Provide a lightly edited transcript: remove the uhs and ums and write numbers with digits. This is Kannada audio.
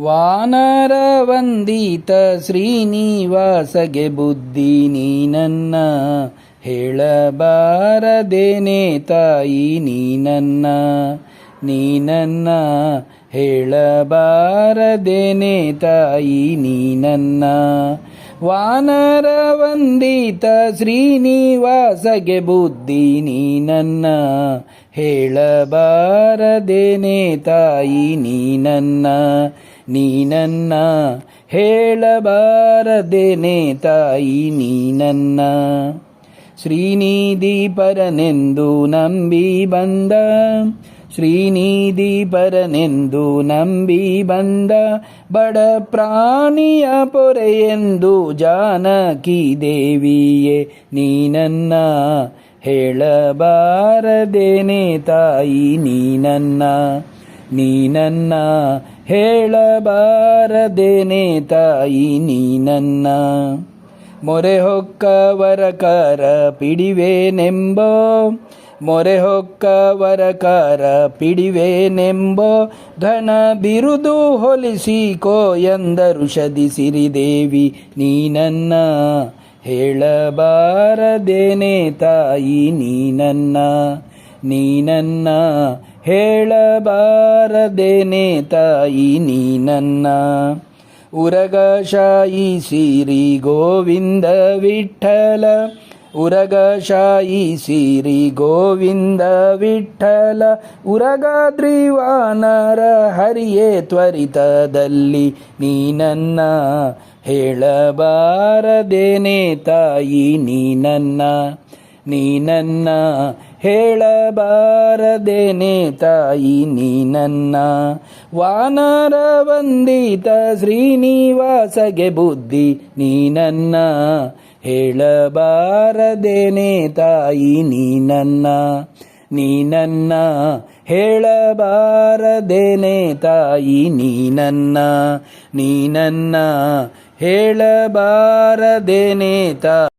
ವಾನರ ವಂದಿತ ಶ್ರೀನಿವಾಸಗೆ ಬುದ್ಧಿ ನೀನನ್ನ ಹೇಳಬಾರದೇನೆ ತಾಯಿ ನೀನನ್ನ ಹೇಳಬಾರದೇನೆ ತಾಯಿ ನೀನನ್ನ. ವಾನರ ವಂದಿತ ಶ್ರೀನಿವಾಸಗೆ ಬುದ್ಧಿ ನೀನನ್ನ ಹೇಳಬಾರದೇನೆ ತಾಯಿ ನೀನನ್ನ ಹೇಳಬಾರದೇನೆ ತಾಯಿ ನೀನನ್ನ. ಶ್ರೀನಿಧಿ ಪರನೆಂದು ನಂಬಿ ಬಂದ ಶ್ರೀನಿಧಿ ಪರನೆಂದು ನಂಬಿ ಬಂದ ಬಡ ಪ್ರಾಣಿಯ ಪೊರೆಯೆಂದು ಜಾನಕಿ ದೇವಿಯೇ ನೀನನ್ನ ಹೇಳಬಾರದೇನೆ ತಾಯಿ ನೀನನ್ನ ಹೇಳಬಾರದೇನೆ ತಾಯಿ ನೀನನ್ನ. ಮೊರೆ ಹೊಕ್ಕವರ ಕರ ಪಿಡಿವೆನೆಂಬೋ ಮೊರೆ ಹೊಕ್ಕವರ ಕರ ಪಿಡಿವೆನೆಂಬೋ ಘನ ಬಿರುದು ಹೊಲಿಸಿಕೋ ಎಂದರು ಷದಿಸಿರಿದೇವಿ ನೀನನ್ನ ಹೇಳಬಾರದೇನೆ ತಾಯಿ ನೀನನ್ನ ಹೇಳಬಾರದೇನೆ ತಾಯಿ ನೀನನ್ನ. ಉರಗಶಾಯಿ ಸಿರಿ ಗೋವಿಂದ ವಿಠಲ ಉರಗಶಾಯಿ ಸಿರಿ ಗೋವಿಂದ ವಿಠಲ ಉರಗಾದ್ರಿವಾನರ ಹರಿಯೇ ತ್ವರಿತದಲ್ಲಿ ನೀನನ್ನ ಹೇಳಬಾರದೇನೆ ತಾಯಿ ನೀನನ್ನ ಹೇಳಬಾರದೇನೆ ತಾಯಿ ನೀನನ್ನ. ವಾನರ ವಂದಿತ ಶ್ರೀನಿವಾಸಗೆ ಬುದ್ಧಿ ನೀನನ್ನ ಹೇಳಬಾರದೇನೆ ತಾಯಿ ನೀನನ್ನ ಹೇಳಬಾರದೇನೆ ತಾಯಿ ನೀನನ್ನ ಹೇಳಬಾರದೇನೆ ತಾಯಿ